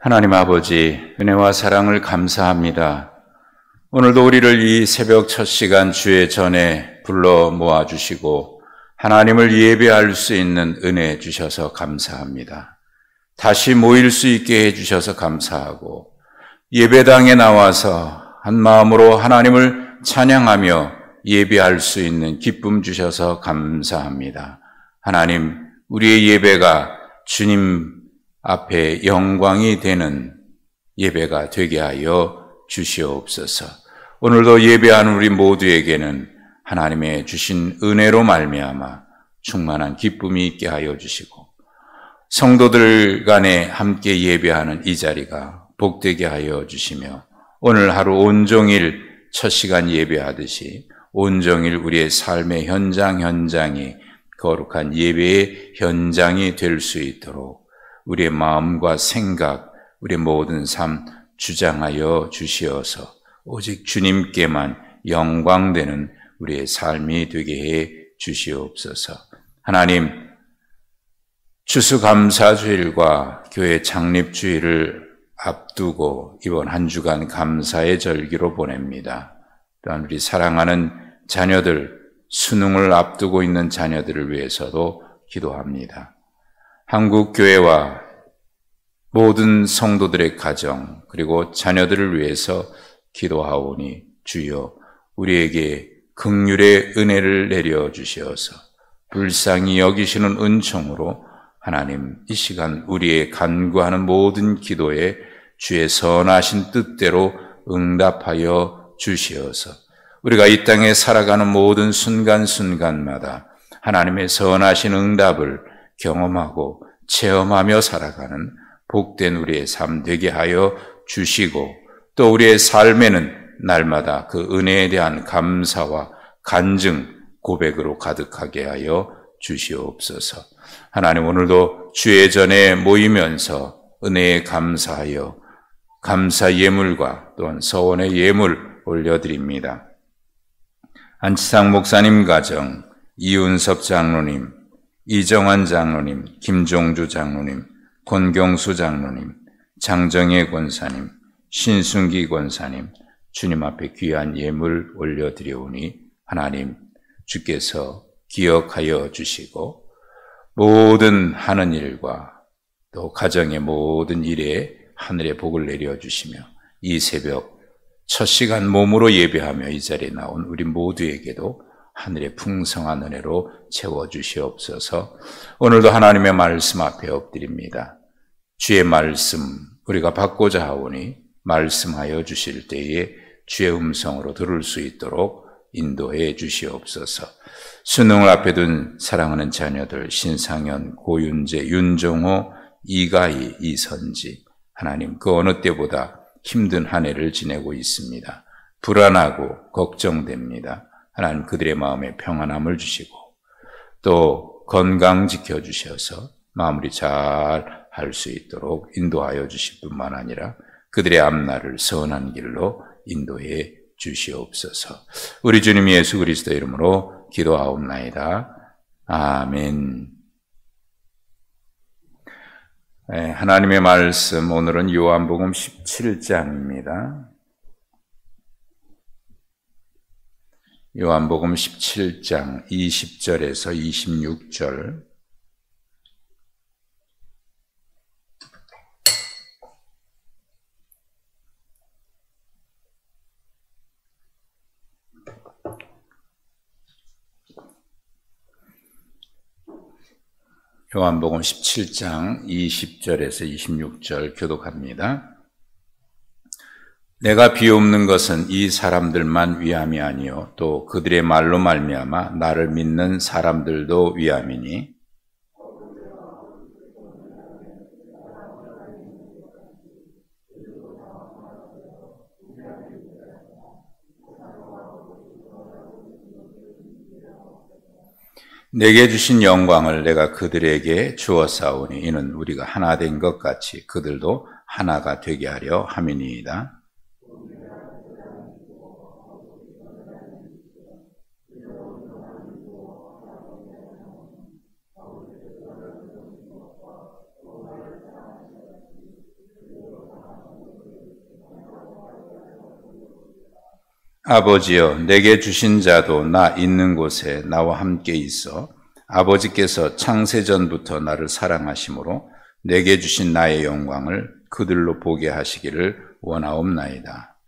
하나님 아버지, 은혜와 사랑을 감사합니다. 오늘도 우리를 이 새벽 첫 시간 주의 전에 불러 모아주시고 하나님을 예배할 수 있는 은혜 주셔서 감사합니다. 다시 모일 수 있게 해주셔서 감사하고 예배당에 나와서 한 마음으로 하나님을 찬양하며 예배할 수 있는 기쁨 주셔서 감사합니다. 하나님, 우리의 예배가 주님 앞에 영광이 되는 예배가 되게 하여 주시옵소서. 오늘도 예배하는 우리 모두에게는 하나님의 주신 은혜로 말미암아 충만한 기쁨이 있게 하여 주시고 성도들 간에 함께 예배하는 이 자리가 복되게 하여 주시며 오늘 하루 온종일 첫 시간 예배하듯이 온종일 우리의 삶의 현장이 거룩한 예배의 현장이 될 수 있도록 우리의 마음과 생각, 우리의 모든 삶 주장하여 주시어서 오직 주님께만 영광되는 우리의 삶이 되게 해 주시옵소서. 하나님, 추수감사주일과 교회 창립주일을 앞두고 이번 한 주간 감사의 절기로 보냅니다. 또한 우리 사랑하는 자녀들, 수능을 앞두고 있는 자녀들을 위해서도 기도합니다. 한국교회와 모든 성도들의 가정 그리고 자녀들을 위해서 기도하오니 주여 우리에게 긍휼의 은혜를 내려주시어서 불쌍히 여기시는 은총으로 하나님 이 시간 우리의 간구하는 모든 기도에 주의 선하신 뜻대로 응답하여 주시어서 우리가 이 땅에 살아가는 모든 순간순간마다 하나님의 선하신 응답을 경험하고 체험하며 살아가는 복된 우리의 삶 되게 하여 주시고 또 우리의 삶에는 날마다 그 은혜에 대한 감사와 간증, 고백으로 가득하게 하여 주시옵소서. 하나님 오늘도 주의 전에 모이면서 은혜에 감사하여 감사 예물과 또한 서원의 예물 올려드립니다. 안치상 목사님 가정, 이윤섭 장로님, 이정환 장로님, 김종주 장로님, 권경수 장로님, 장정혜 권사님, 신순기 권사님, 주님 앞에 귀한 예물 올려드려오니 하나님 주께서 기억하여 주시고 모든 하는 일과 또 가정의 모든 일에 하늘의 복을 내려주시며 이 새벽 첫 시간 몸으로 예배하며 이 자리에 나온 우리 모두에게도 하늘의 풍성한 은혜로 채워주시옵소서. 오늘도 하나님의 말씀 앞에 엎드립니다. 주의 말씀 우리가 받고자 하오니 말씀하여 주실 때에 주의 음성으로 들을 수 있도록 인도해 주시옵소서. 수능을 앞에 둔 사랑하는 자녀들 신상현, 고윤재, 윤정호, 이가희, 이선지 하나님 그 어느 때보다 힘든 한 해를 지내고 있습니다. 불안하고 걱정됩니다. 하나님 그들의 마음에 평안함을 주시고 또 건강 지켜주셔서 마무리 잘 할 수 있도록 인도하여 주실 뿐만 아니라 그들의 앞날을 선한 길로 인도해 주시옵소서. 우리 주님 예수 그리스도 이름으로 기도하옵나이다. 아멘. 하나님의 말씀 오늘은 요한복음 17장입니다. 요한복음 17장 20절에서 26절 요한복음 17장 20절에서 26절 교독합니다. 내가 비옵는 것은 이 사람들만 위함이 아니요 또 그들의 말로 말미암아 나를 믿는 사람들도 위함이니 내게 주신 영광을 내가 그들에게 주었사오니 이는 우리가 하나 된 것 같이 그들도 하나가 되게 하려 함이니이다. 아버지여, 내게 주신 자도 나 있는 곳에 나와 함께 있어 아버지께서 창세전부터 나를 사랑하심으로 내게 주신 나의 영광을 그들로 보게 하시기를 원하옵나이다.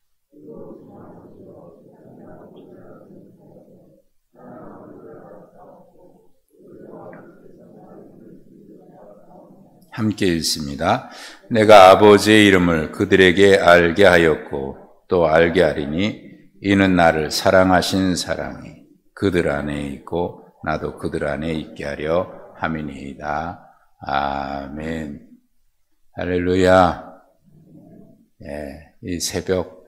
함께 읽습니다. 내가 아버지의 이름을 그들에게 알게 하였고 또 알게 하리니 이는 나를 사랑하신 사랑이 그들 안에 있고 나도 그들 안에 있게 하려 함이니이다. 아멘. 할렐루야. 예, 이 새벽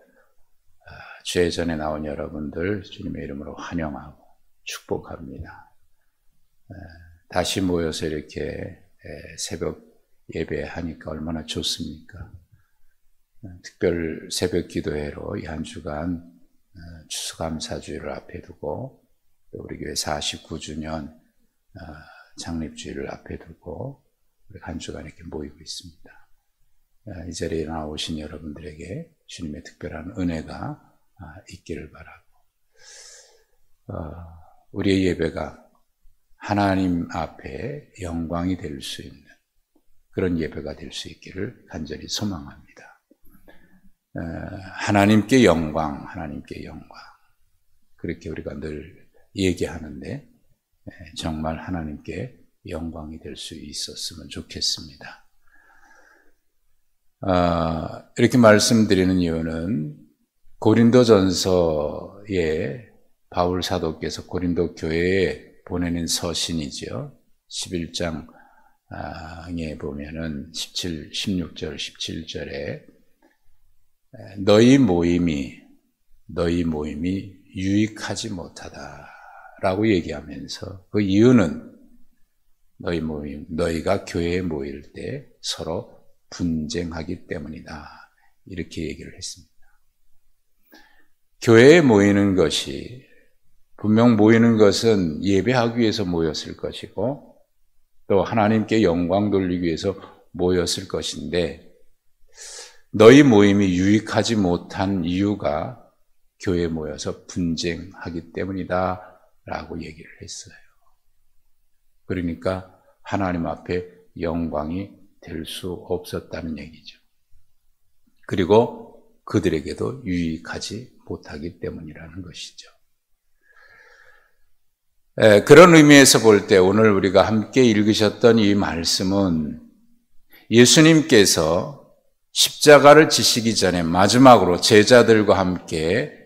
주의 전에 나온 여러분들 주님의 이름으로 환영하고 축복합니다. 다시 모여서 이렇게 새벽 예배하니까 얼마나 좋습니까? 특별 새벽 기도회로 이 한 주간 추수감사주일을 앞에 두고 우리 교회 49주년 창립주일을 앞에 두고 우리 한 주간 이렇게 모이고 있습니다. 이 자리에 나오신 여러분들에게 주님의 특별한 은혜가 있기를 바라고 우리의 예배가 하나님 앞에 영광이 될 수 있는 그런 예배가 될 수 있기를 간절히 소망합니다. 하나님께 영광, 하나님께 영광. 그렇게 우리가 늘 얘기하는데 정말 하나님께 영광이 될 수 있었으면 좋겠습니다. 이렇게 말씀드리는 이유는 고린도전서에 바울 사도께서 고린도 교회에 보내는 서신이죠. 11장에 보면은 16절, 17절에 너희 모임이 유익하지 못하다라고 얘기하면서 그 이유는 너희가 교회에 모일 때 서로 분쟁하기 때문이다. 이렇게 얘기를 했습니다. 교회에 모이는 것이 분명 모이는 것은 예배하기 위해서 모였을 것이고 또 하나님께 영광 돌리기 위해서 모였을 것인데 너희 모임이 유익하지 못한 이유가 교회에 모여서 분쟁하기 때문이다 라고 얘기를 했어요. 그러니까 하나님 앞에 영광이 될 수 없었다는 얘기죠. 그리고 그들에게도 유익하지 못하기 때문이라는 것이죠. 그런 의미에서 볼 때 오늘 우리가 함께 읽으셨던 이 말씀은 예수님께서 십자가를 지시기 전에 마지막으로 제자들과 함께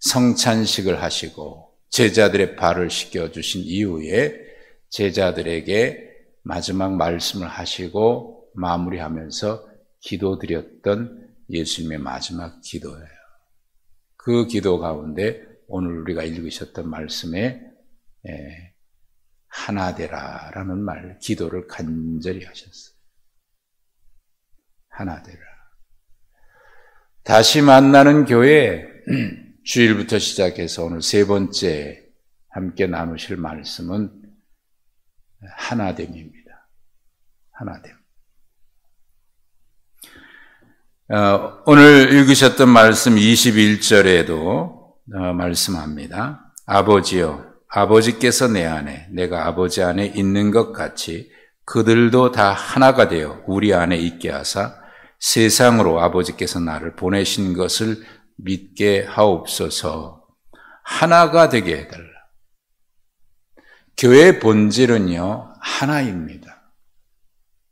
성찬식을 하시고 제자들의 발을 씻겨주신 이후에 제자들에게 마지막 말씀을 하시고 마무리하면서 기도드렸던 예수님의 마지막 기도예요. 그 기도 가운데 오늘 우리가 읽으셨던 말씀에 하나 되라라는 말, 기도를 간절히 하셨어요. 하나 되라. 다시 만나는 교회, 주일부터 시작해서 오늘 세 번째 함께 나누실 말씀은 하나됨입니다. 하나됨. 오늘 읽으셨던 말씀 21절에도 말씀합니다. 아버지여, 아버지께서 내 안에, 내가 아버지 안에 있는 것 같이 그들도 다 하나가 되어 우리 안에 있게 하사 세상으로 아버지께서 나를 보내신 것을 믿게 하옵소서. 하나가 되게 해달라. 교회의 본질은요, 하나입니다.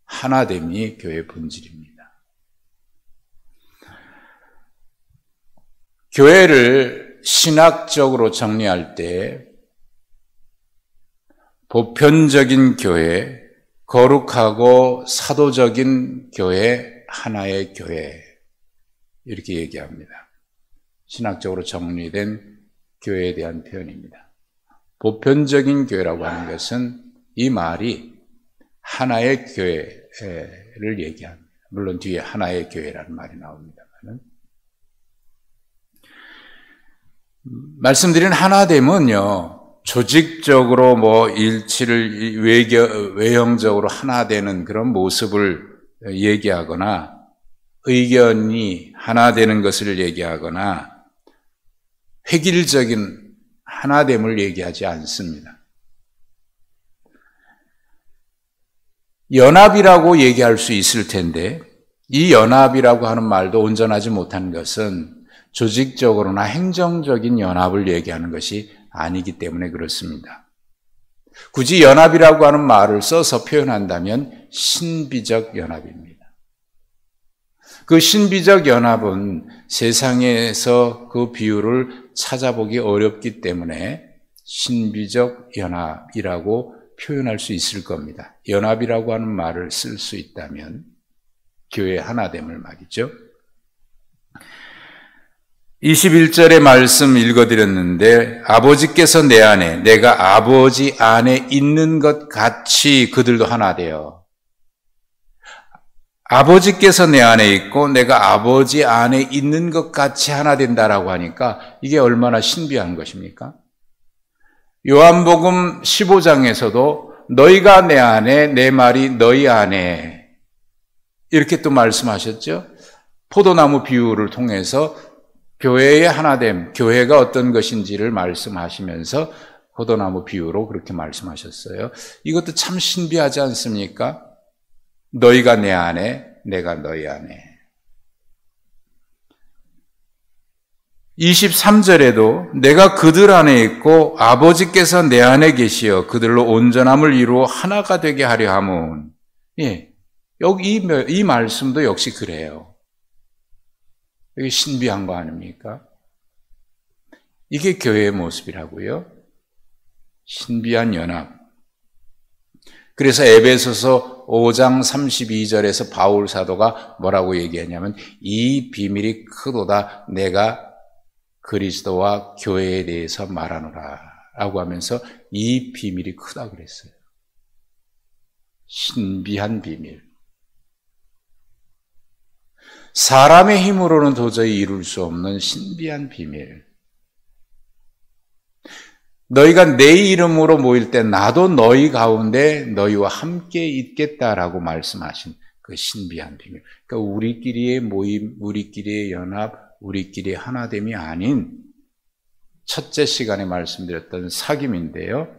하나됨이 교회의 본질입니다. 교회를 신학적으로 정리할 때 보편적인 교회, 거룩하고 사도적인 교회, 하나의 교회 이렇게 얘기합니다. 신학적으로 정리된 교회에 대한 표현입니다. 보편적인 교회라고 하는 것은 이 말이 하나의 교회를 얘기합니다. 물론 뒤에 하나의 교회라는 말이 나옵니다만 말씀드린 하나됨은요, 조직적으로 일치를 외형적으로 하나 되는 그런 모습을 얘기하거나 의견이 하나 되는 것을 얘기하거나 획일적인 하나됨을 얘기하지 않습니다. 연합이라고 얘기할 수 있을 텐데 이 연합이라고 하는 말도 온전하지 못한 것은 조직적으로나 행정적인 연합을 얘기하는 것이 아니기 때문에 그렇습니다. 굳이 연합이라고 하는 말을 써서 표현한다면 신비적 연합입니다. 그 신비적 연합은 세상에서 그 비유를 찾아보기 어렵기 때문에 신비적 연합이라고 표현할 수 있을 겁니다. 연합이라고 하는 말을 쓸 수 있다면 교회 하나됨을 말이죠. 21절의 말씀 읽어드렸는데 아버지께서 내 안에 내가 아버지 안에 있는 것 같이 그들도 하나 되어 아버지께서 내 안에 있고 내가 아버지 안에 있는 것 같이 하나 된다라고 하니까 이게 얼마나 신비한 것입니까? 요한복음 15장에서도 너희가 내 안에 내 말이 너희 안에 이렇게 또 말씀하셨죠. 포도나무 비유를 통해서 교회의 하나됨, 교회가 어떤 것인지를 말씀하시면서 포도나무 비유로 그렇게 말씀하셨어요. 이것도 참 신비하지 않습니까? 너희가 내 안에, 내가 너희 안에. 23절에도 내가 그들 안에 있고 아버지께서 내 안에 계시어 그들로 온전함을 이루어 하나가 되게 하려 함은, 여기 이 말씀도 역시 그래요. 이게 신비한 거 아닙니까? 이게 교회의 모습이라고요. 신비한 연합. 그래서 에베소서 5장 32절에서 바울 사도가 뭐라고 얘기하냐면 이 비밀이 크도다 내가 그리스도와 교회에 대해서 말하노라 라고 하면서 이 비밀이 크다 그랬어요. 신비한 비밀. 사람의 힘으로는 도저히 이룰 수 없는 신비한 비밀. 너희가 내 이름으로 모일 때 나도 너희 가운데 너희와 함께 있겠다라고 말씀하신 그 신비한 비밀. 그러니까 우리끼리의 모임, 우리끼리의 연합, 우리끼리의 하나됨이 아닌 첫째 시간에 말씀드렸던 사귐인데요.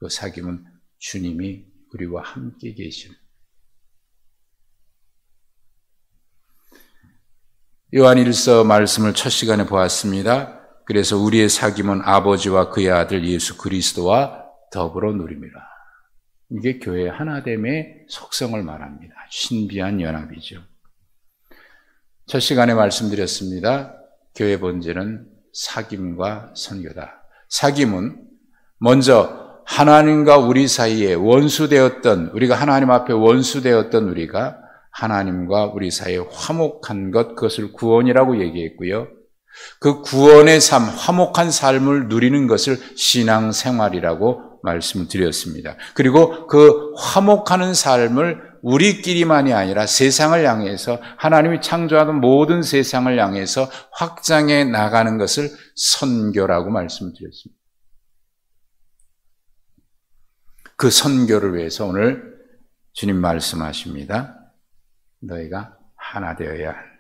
그 사귐은 주님이 우리와 함께 계시는. 요한일서 말씀을 첫 시간에 보았습니다. 그래서 우리의 사귐은 아버지와 그의 아들 예수 그리스도와 더불어 누림이라. 이게 교회의 하나됨의 속성을 말합니다. 신비한 연합이죠. 첫 시간에 말씀드렸습니다. 교회 본질은 사귐과 선교다. 사귐은 먼저 하나님과 우리 사이에 원수되었던, 우리가 하나님 앞에 원수되었던 우리가 하나님과 우리 사이에 화목한 것, 그것을 구원이라고 얘기했고요. 그 구원의 삶, 화목한 삶을 누리는 것을 신앙생활이라고 말씀을 드렸습니다. 그리고 그 화목하는 삶을 우리끼리만이 아니라 세상을 향해서 하나님이 창조하던 모든 세상을 향해서 확장해 나가는 것을 선교라고 말씀드렸습니다. 그 선교를 위해서 오늘 주님 말씀하십니다. 너희가 하나 되어야 한다.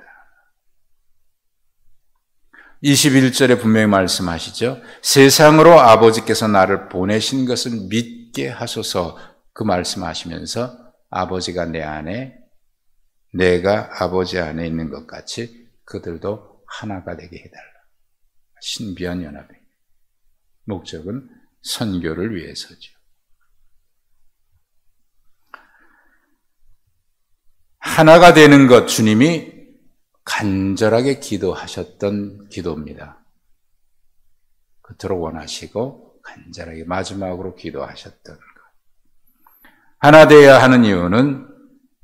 21절에 분명히 말씀하시죠. 세상으로 아버지께서 나를 보내신 것을 믿게 하소서 그 말씀하시면서 아버지가 내 안에 내가 아버지 안에 있는 것 같이 그들도 하나가 되게 해달라. 신비한 연합의 목적은 선교를 위해서죠. 하나가 되는 것 주님이 간절하게 기도하셨던 기도입니다. 그토록 원하시고 간절하게 마지막으로 기도하셨던 것. 하나 되어야 하는 이유는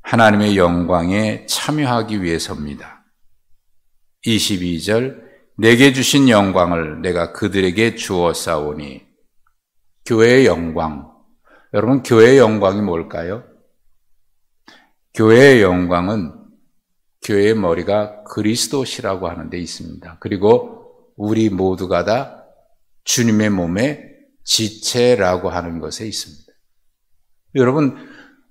하나님의 영광에 참여하기 위해서입니다. 22절 내게 주신 영광을 내가 그들에게 주었사오니. 교회의 영광. 여러분, 교회의 영광이 뭘까요? 교회의 영광은 교회의 머리가 그리스도시라고 하는 데 있습니다. 그리고 우리 모두가 다 주님의 몸의 지체라고 하는 것에 있습니다. 여러분,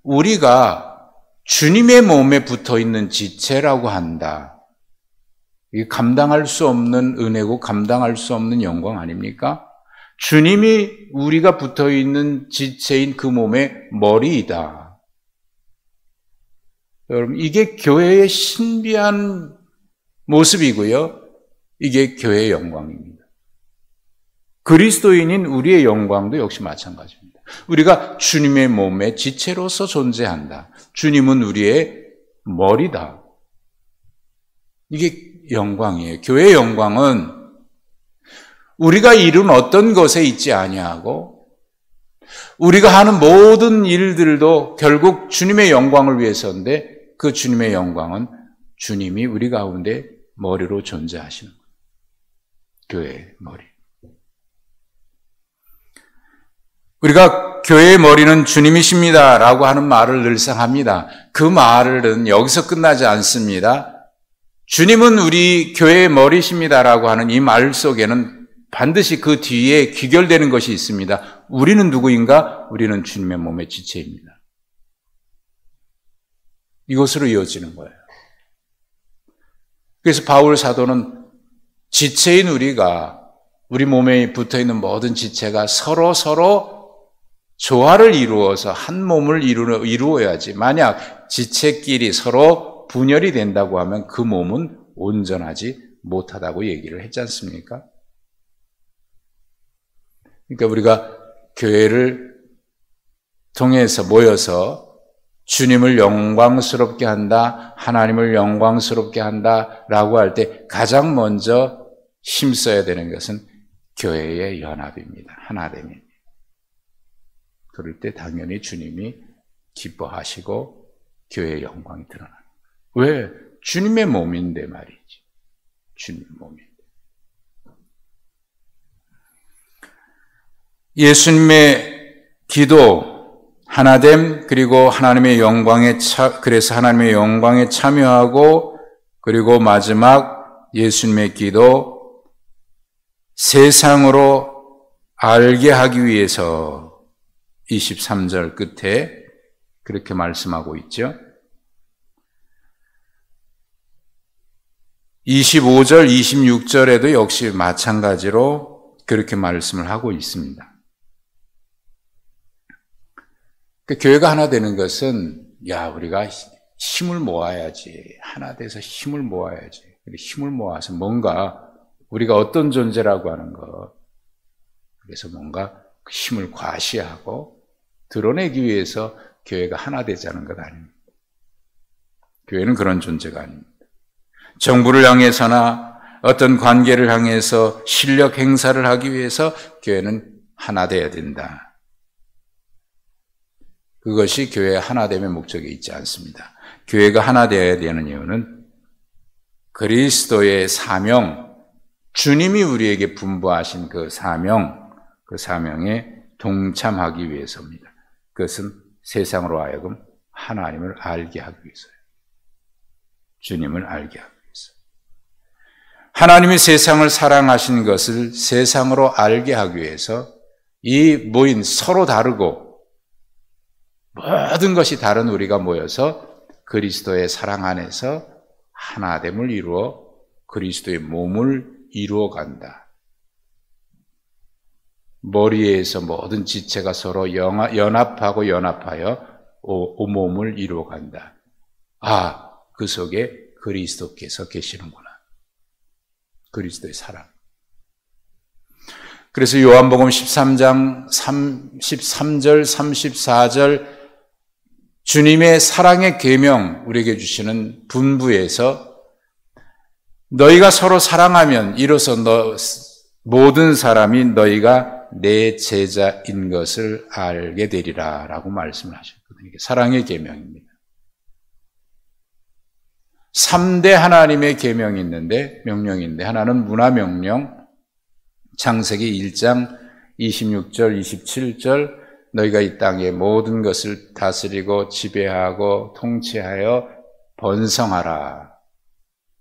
우리가 주님의 몸에 붙어 있는 지체라고 한다. 이게 감당할 수 없는 은혜고 감당할 수 없는 영광 아닙니까? 주님이 우리가 붙어 있는 지체인 그 몸의 머리이다. 여러분, 이게 교회의 신비한 모습이고요. 이게 교회의 영광입니다. 그리스도인인 우리의 영광도 역시 마찬가지입니다. 우리가 주님의 몸의 지체로서 존재한다. 주님은 우리의 머리다. 이게 영광이에요. 교회의 영광은 우리가 이룬 어떤 것에 있지 아니하고 우리가 하는 모든 일들도 결국 주님의 영광을 위해서인데 그 주님의 영광은 주님이 우리 가운데 머리로 존재하시는 거예요. 교회의 머리. 우리가 교회의 머리는 주님이십니다 라고 하는 말을 늘상 합니다. 그 말은 여기서 끝나지 않습니다. 주님은 우리 교회의 머리십니다 라고 하는 이 말 속에는 반드시 그 뒤에 귀결되는 것이 있습니다. 우리는 누구인가? 우리는 주님의 몸의 지체입니다. 이것으로 이어지는 거예요. 그래서 바울 사도는 지체인 우리가 우리 몸에 붙어있는 모든 지체가 서로 조화를 이루어서 한 몸을 이루어야지. 만약 지체끼리 서로 분열이 된다고 하면 그 몸은 온전하지 못하다고 얘기를 했지 않습니까? 그러니까 우리가 교회를 통해서 모여서 주님을 영광스럽게 한다, 하나님을 영광스럽게 한다라고 할 때 가장 먼저 힘써야 되는 것은 교회의 연합입니다. 하나됨입니다. 그럴 때 당연히 주님이 기뻐하시고 교회의 영광이 드러나는 거예요. 왜? 주님의 몸인데 말이지. 주님의 몸인데. 예수님의 기도, 하나됨, 그리고 하나님의 그래서 하나님의 영광에 참여하고, 그리고 마지막 예수님의 기도, 세상으로 알게 하기 위해서 23절 끝에 그렇게 말씀하고 있죠. 25절, 26절에도 역시 마찬가지로 그렇게 말씀을 하고 있습니다. 교회가 하나 되는 것은 우리가 힘을 모아야지. 하나 돼서 힘을 모아야지. 힘을 모아서 뭔가 우리가 어떤 존재라고 하는 것. 그래서 뭔가 그 힘을 과시하고 드러내기 위해서 교회가 하나 되자는 것 아닙니다. 교회는 그런 존재가 아닙니다. 정부를 향해서나 어떤 관계를 향해서 실력 행사를 하기 위해서 교회는 하나 되어야 된다. 그것이 교회의 하나됨의 목적에 있지 않습니다. 교회가 하나 되어야 되는 이유는 그리스도의 사명, 주님이 우리에게 분부하신 그 사명에 동참하기 위해서입니다. 그것은 세상으로 하여금 하나님을 알게 하기 위해서예요. 주님을 알게 하기 위해서. 하나님이 세상을 사랑하신 것을 세상으로 알게 하기 위해서 이 모인 서로 다르고 모든 것이 다른 우리가 모여서 그리스도의 사랑 안에서 하나됨을 이루어 그리스도의 몸을 이루어 간다. 머리에서 모든 지체가 서로 연합하여 몸을 이루어 간다. 그 속에 그리스도께서 계시는구나. 그리스도의 사랑. 그래서 요한복음 13장 33절, 34절 주님의 사랑의 계명 우리에게 주시는 분부에서 너희가 서로 사랑하면 이로써 모든 사람이 너희가 내 제자인 것을 알게 되리라 라고 말씀을 하셨거든요. 이게 사랑의 계명입니다. 3대 하나님의 계명이 있는데 명령인데 하나는 문화명령 창세기 1장 26절 27절 너희가 이 땅의 모든 것을 다스리고 지배하고 통치하여 번성하라.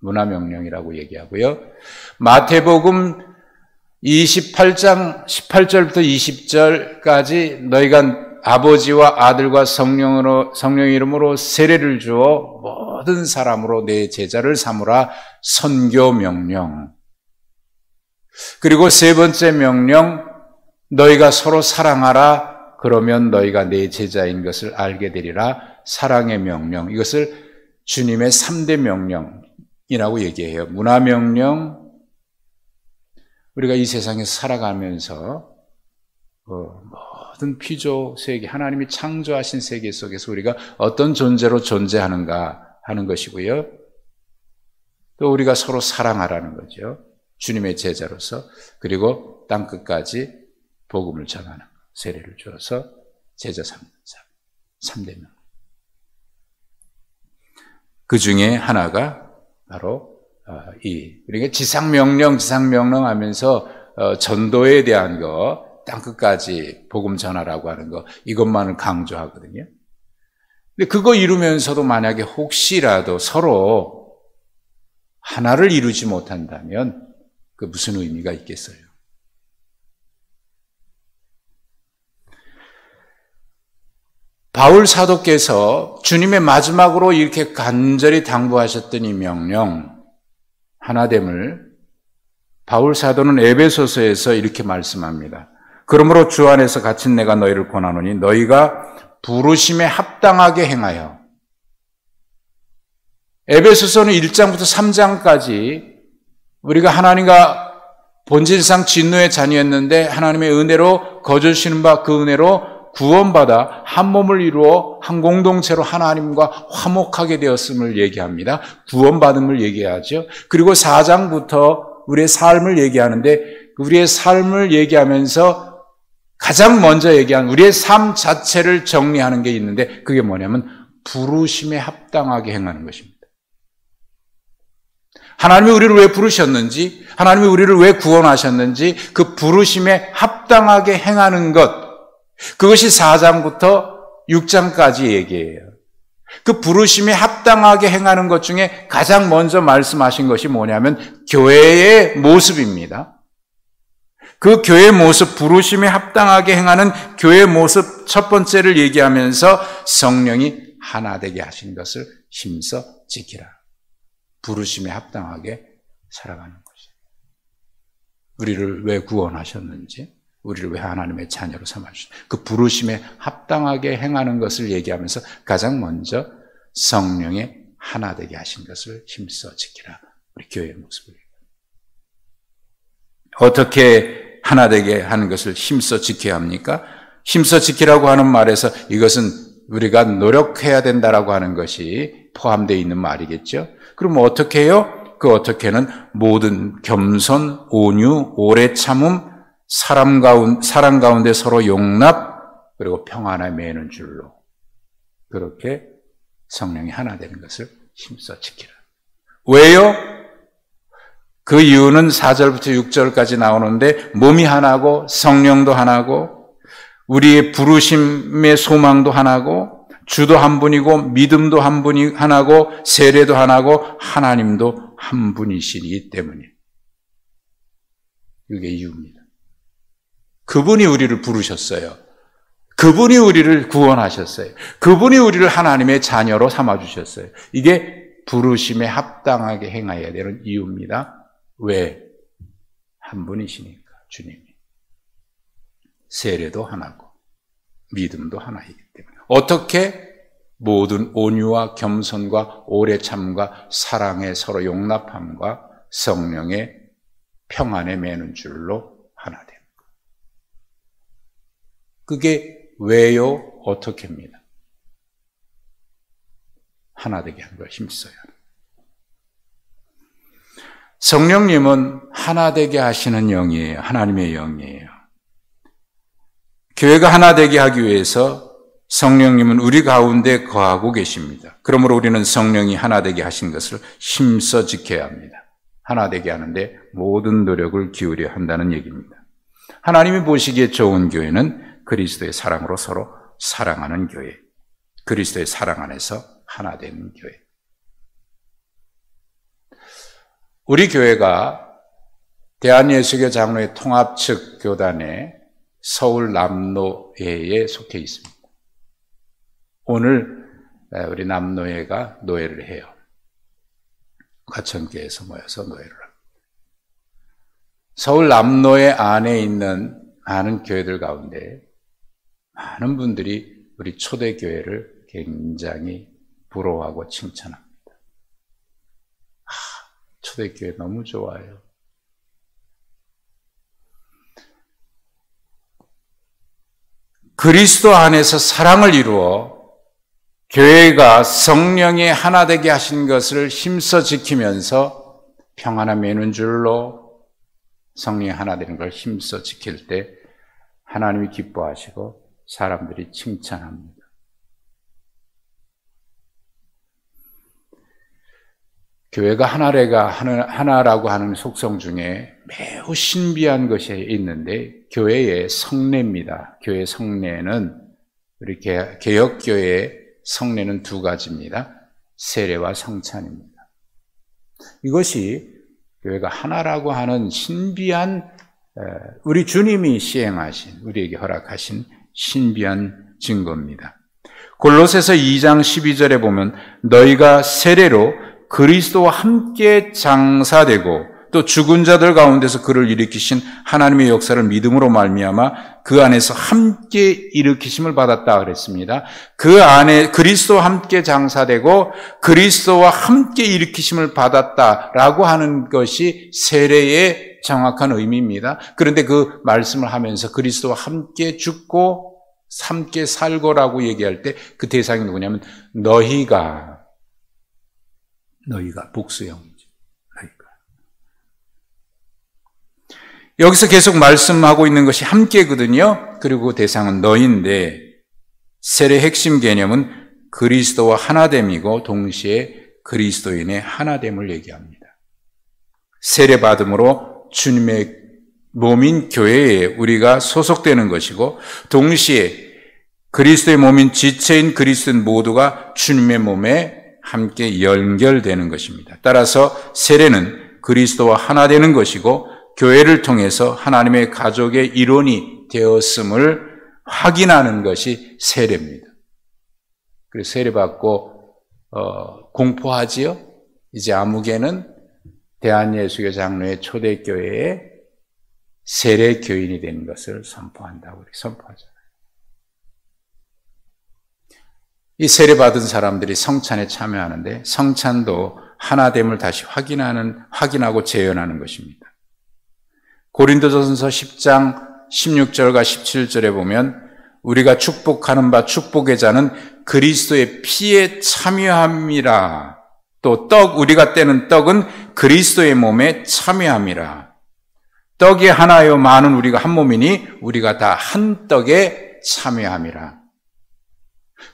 문화명령이라고 얘기하고요. 마태복음 28장 18절부터 20절까지 너희가 아버지와 아들과 성령의 이름으로 세례를 주어 모든 사람으로 내 제자를 삼으라 선교 명령. 그리고 세 번째 명령, 너희가 서로 사랑하라. 그러면 너희가 내 제자인 것을 알게 되리라. 사랑의 명령. 이것을 주님의 3대 명령이라고 얘기해요. 문화 명령, 우리가 이 세상에서 살아가면서 모든 피조 세계, 하나님이 창조하신 세계 속에서 우리가 어떤 존재로 존재하는가 하는 것이고요. 또 우리가 서로 사랑하라는 거죠. 주님의 제자로서. 그리고 땅끝까지 복음을 전하는 것, 세례를 주어서 제자 삼는 삶, 3대 명. 그 중에 하나가 바로 우리가 지상명령 하면서 전도에 대한 거, 땅끝까지 복음 전하라고 하는 거, 이것만을 강조하거든요. 근데 그거 이루면서도 만약에 혹시라도 서로 하나를 이루지 못한다면 그 무슨 의미가 있겠어요? 바울 사도께서 주님의 마지막으로 이렇게 간절히 당부하셨던 이 명령, 하나됨을 바울 사도는 에베소서에서 이렇게 말씀합니다. 그러므로 주 안에서 갇힌 내가 너희를 권하노니 너희가 부르심에 합당하게 행하여. 에베소서는 1장부터 3장까지 우리가 하나님과 본질상 진노의 자녀였는데 하나님의 은혜로 거저주시는 바 그 은혜로 구원받아 한 몸을 이루어 한 공동체로 하나님과 화목하게 되었음을 얘기합니다. 구원받음을 얘기하죠. 그리고 4장부터 우리의 삶을 얘기하는데 우리의 삶을 얘기하면서 가장 먼저 얘기한 우리의 삶 자체를 정리하는 게 있는데 그게 뭐냐면 부르심에 합당하게 행하는 것입니다. 하나님이 우리를 왜 부르셨는지, 하나님이 우리를 왜 구원하셨는지 그 부르심에 합당하게 행하는 것, 그것이 4장부터 6장까지 얘기해요. 그 부르심에 합당하게 행하는 것 중에 가장 먼저 말씀하신 것이 뭐냐면 교회의 모습입니다. 그 교회의 모습, 부르심에 합당하게 행하는 교회의 모습 첫 번째를 얘기하면서 성령이 하나 되게 하신 것을 힘써 지키라. 부르심에 합당하게 살아가는 것이에요. 우리를 왜 구원하셨는지, 우리를 왜 하나님의 자녀로 삼아주셨는지 그 부르심에 합당하게 행하는 것을 얘기하면서 가장 먼저 성령의 하나 되게 하신 것을 힘써 지키라. 우리 교회의 모습을. 어떻게 하나 되게 하는 것을 힘써 지켜야 합니까? 힘써 지키라고 하는 말에서 이것은 우리가 노력해야 된다라고 하는 것이 포함되어 있는 말이겠죠. 그럼 어떻게 해요? 그 어떻게는 모든 겸손, 온유, 오래 참음, 사랑 가운데 서로 용납, 그리고 평안에 매는 줄로 그렇게 성령이 하나 되는 것을 힘써 지키라. 왜요? 그 이유는 4절부터 6절까지 나오는데 몸이 하나고 성령도 하나고 우리의 부르심의 소망도 하나고 주도 한 분이고 믿음도 한 분이 하나고 세례도 하나고 하나님도 한 분이시기 때문에 이게 이유입니다. 그분이 우리를 부르셨어요. 그분이 우리를 구원하셨어요. 그분이 우리를 하나님의 자녀로 삼아주셨어요. 이게 부르심에 합당하게 행해야 되는 이유입니다. 왜? 한 분이시니까 주님이. 세례도 하나고 믿음도 하나이기 때문에. 어떻게? 모든 온유와 겸손과 오래 참과 사랑의 서로 용납함과 성령의 평안에 매는 줄로 하나 됩니다. 그게 왜요? 어떻게입니다. 하나 되게 한 걸 힘써요. 성령님은 하나 되게 하시는 영이에요. 하나님의 영이에요. 교회가 하나 되게 하기 위해서 성령님은 우리 가운데 거하고 계십니다. 그러므로 우리는 성령이 하나 되게 하신 것을 힘써 지켜야 합니다. 하나 되게 하는데 모든 노력을 기울여야 한다는 얘기입니다. 하나님이 보시기에 좋은 교회는 그리스도의 사랑으로 서로 사랑하는 교회, 그리스도의 사랑 안에서 하나 되는 교회. 우리 교회가 대한예수교 장로회 통합 측 교단에 서울 남노회에 속해 있습니다. 오늘 우리 남노회가 노회를 해요. 과천교에서 모여서 노회를 합니다. 서울 남노회 안에 있는 많은 교회들 가운데 많은 분들이 우리 초대교회를 굉장히 부러워하고 칭찬합니다. 초대교회 너무 좋아요. 그리스도 안에서 사랑을 이루어 교회가 성령의 하나 되게 하신 것을 힘써 지키면서 평안함이 있는 줄로 성령이 하나 되는 걸 힘써 지킬 때 하나님이 기뻐하시고 사람들이 칭찬합니다. 교회가 하나라고 하는 속성 중에 매우 신비한 것이 있는데 교회의 성례입니다. 교회의 성례는 우리 개혁교회의 성례는 두 가지입니다. 세례와 성찬입니다. 이것이 교회가 하나라고 하는 신비한 우리 주님이 시행하신 우리에게 허락하신 신비한 증거입니다. 골로새서 2장 12절에 보면 너희가 세례로 그리스도와 함께 장사되고 또 죽은 자들 가운데서 그를 일으키신 하나님의 역사를 믿음으로 말미암아 그 안에서 함께 일으키심을 받았다 그랬습니다. 그 안에 그리스도와 함께 장사되고 그리스도와 함께 일으키심을 받았다라고 하는 것이 세례의 정확한 의미입니다. 그런데 그 말씀을 하면서 그리스도와 함께 죽고 함께 살고라고 얘기할 때 그 대상이 누구냐면 너희가 복수형이죠. 너희가. 여기서 계속 말씀하고 있는 것이 함께거든요. 그리고 그 대상은 너희인데 세례의 핵심 개념은 그리스도와 하나됨이고 동시에 그리스도인의 하나됨을 얘기합니다. 세례 받음으로 주님의 몸인 교회에 우리가 소속되는 것이고 동시에 그리스도의 몸인 지체인 그리스도인 모두가 주님의 몸에 함께 연결되는 것입니다. 따라서 세례는 그리스도와 하나 되는 것이고 교회를 통해서 하나님의 가족의 일원이 되었음을 확인하는 것이 세례입니다. 그래서 세례받고 공포하지요. 이제 아무개는 대한예수교 장로회 초대교회의 세례 교인이 되는 것을 선포한다고 선포하잖아요. 이 세례받은 사람들이 성찬에 참여하는데 성찬도 하나됨을 다시 확인하고 재현하는 것입니다. 고린도전서 10장 16절과 17절에 보면 우리가 축복하는 바 축복의 자는 그리스도의 피에 참여함이라. 또 우리가 떼는 떡은 그리스도의 몸에 참여함이라. 떡이 하나요 많은 우리가 한 몸이니 우리가 다 한 떡에 참여함이라.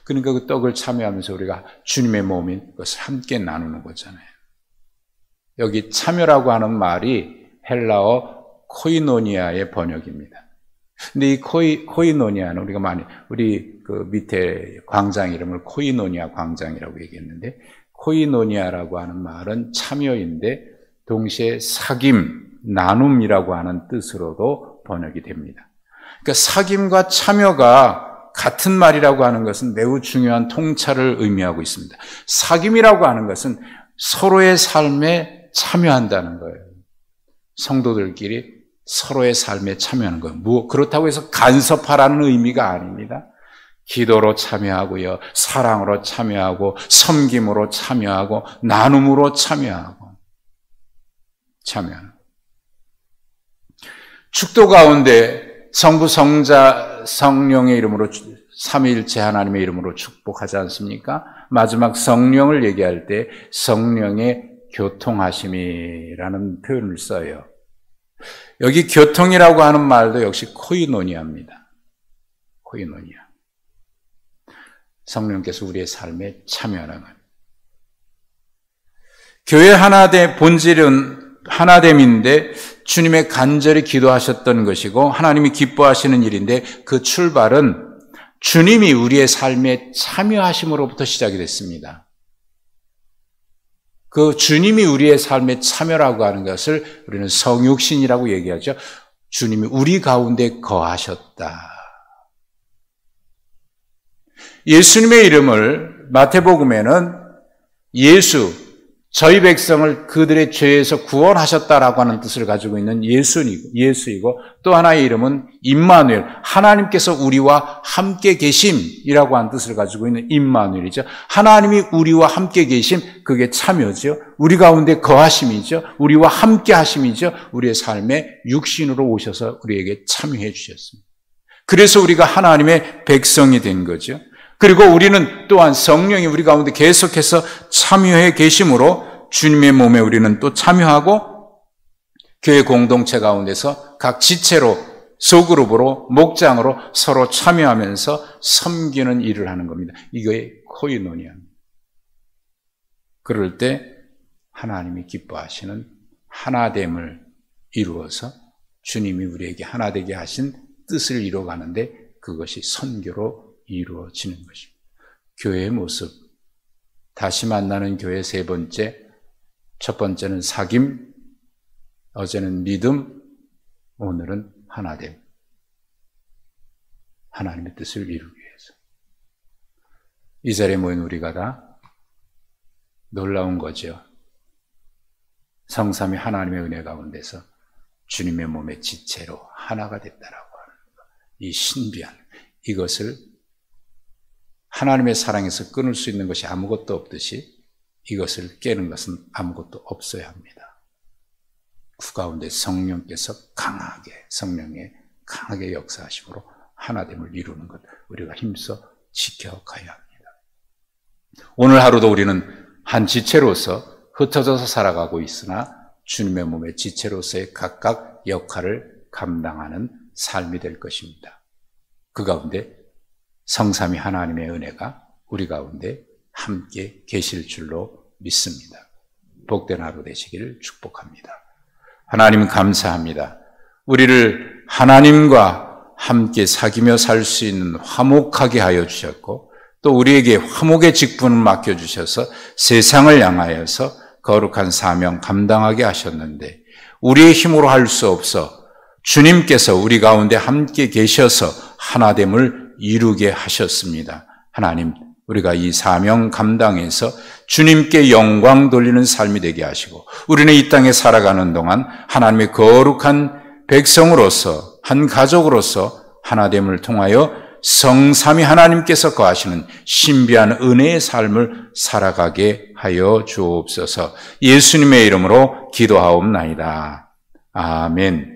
그러니까 그 떡을 참여하면서 우리가 주님의 몸인 것을 함께 나누는 거잖아요. 여기 참여라고 하는 말이 헬라어 코이노니아의 번역입니다. 근데 이 코이노니아는 우리가 우리 그 밑에 광장 이름을 코이노니아 광장이라고 얘기했는데 코이노니아라고 하는 말은 참여인데 동시에 사귐, 나눔이라고 하는 뜻으로도 번역이 됩니다. 그러니까 사귐과 참여가 같은 말이라고 하는 것은 매우 중요한 통찰을 의미하고 있습니다. 사귐이라고 하는 것은 서로의 삶에 참여한다는 거예요. 성도들끼리 서로의 삶에 참여하는 거예요. 그렇다고 해서 간섭하라는 의미가 아닙니다. 기도로 참여하고요, 사랑으로 참여하고, 섬김으로 참여하고, 나눔으로 참여하고, 참여하는. 축도 가운데 성부, 성자, 성령의 이름으로 삼위일체 하나님의 이름으로 축복하지 않습니까? 마지막 성령을 얘기할 때 성령의 교통하심이라는 표현을 써요. 여기 교통이라고 하는 말도 역시 코이노니아입니다. 코이노니아. 성령께서 우리의 삶에 참여하는 것. 교회 하나됨 본질은 하나됨인데 주님의 간절히 기도하셨던 것이고 하나님이 기뻐하시는 일인데 그 출발은 주님이 우리의 삶에 참여하심으로부터 시작이 됐습니다. 그 주님이 우리의 삶에 참여라고 하는 것을 우리는 성육신이라고 얘기하죠. 주님이 우리 가운데 거하셨다. 예수님의 이름을 마태복음에는 예수, 저희 백성을 그들의 죄에서 구원하셨다라고 하는 뜻을 가지고 있는 예수이고 또 하나의 이름은 임마누엘, 하나님께서 우리와 함께 계심이라고 하는 뜻을 가지고 있는 임마누엘이죠. 하나님이 우리와 함께 계심, 그게 참여죠. 우리 가운데 거하심이죠. 우리와 함께 하심이죠. 우리의 삶에 육신으로 오셔서 우리에게 참여해 주셨습니다. 그래서 우리가 하나님의 백성이 된 거죠. 그리고 우리는 또한 성령이 우리 가운데 계속해서 참여해 계심으로 주님의 몸에 우리는 또 참여하고 교회 공동체 가운데서 각 지체로 소그룹으로 목장으로 서로 참여하면서 섬기는 일을 하는 겁니다. 이게 코이노니아입니다. 그럴 때 하나님이 기뻐하시는 하나됨을 이루어서 주님이 우리에게 하나되게 하신 뜻을 이루어가는데 그것이 선교로 이루어지는 것입니다. 교회의 모습, 다시 만나는 교회 세 번째, 첫 번째는 사귐, 어제는 믿음, 오늘은 하나됨. 하나님의 뜻을 이루기 위해서. 이 자리에 모인 우리가 다 놀라운 거죠. 성삼위 하나님의 은혜 가운데서 주님의 몸의 지체로 하나가 됐다라고 하는 것. 이 신비한 이것을 하나님의 사랑에서 끊을 수 있는 것이 아무것도 없듯이 이것을 깨는 것은 아무것도 없어야 합니다. 그 가운데 성령께서 성령의 강하게 역사하심으로 하나됨을 이루는 것, 우리가 힘써 지켜가야 합니다. 오늘 하루도 우리는 한 지체로서 흩어져서 살아가고 있으나 주님의 몸의 지체로서의 각각 역할을 감당하는 삶이 될 것입니다. 그 가운데 성삼위 하나님의 은혜가 우리 가운데 함께 계실 줄로 믿습니다. 복된 하루 되시기를 축복합니다. 하나님 감사합니다. 우리를 하나님과 함께 사귀며 살 수 있는 화목하게 하여 주셨고 또 우리에게 화목의 직분을 맡겨주셔서 세상을 향하여서 거룩한 사명 감당하게 하셨는데 우리의 힘으로 할 수 없어 주님께서 우리 가운데 함께 계셔서 하나됨을 이루게 하셨습니다. 하나님, 우리가 이 사명 감당해서 주님께 영광 돌리는 삶이 되게 하시고 우리는 이 땅에 살아가는 동안 하나님의 거룩한 백성으로서 한 가족으로서 하나됨을 통하여 성삼위 하나님께서 거하시는 신비한 은혜의 삶을 살아가게 하여 주옵소서. 예수님의 이름으로 기도하옵나이다. 아멘.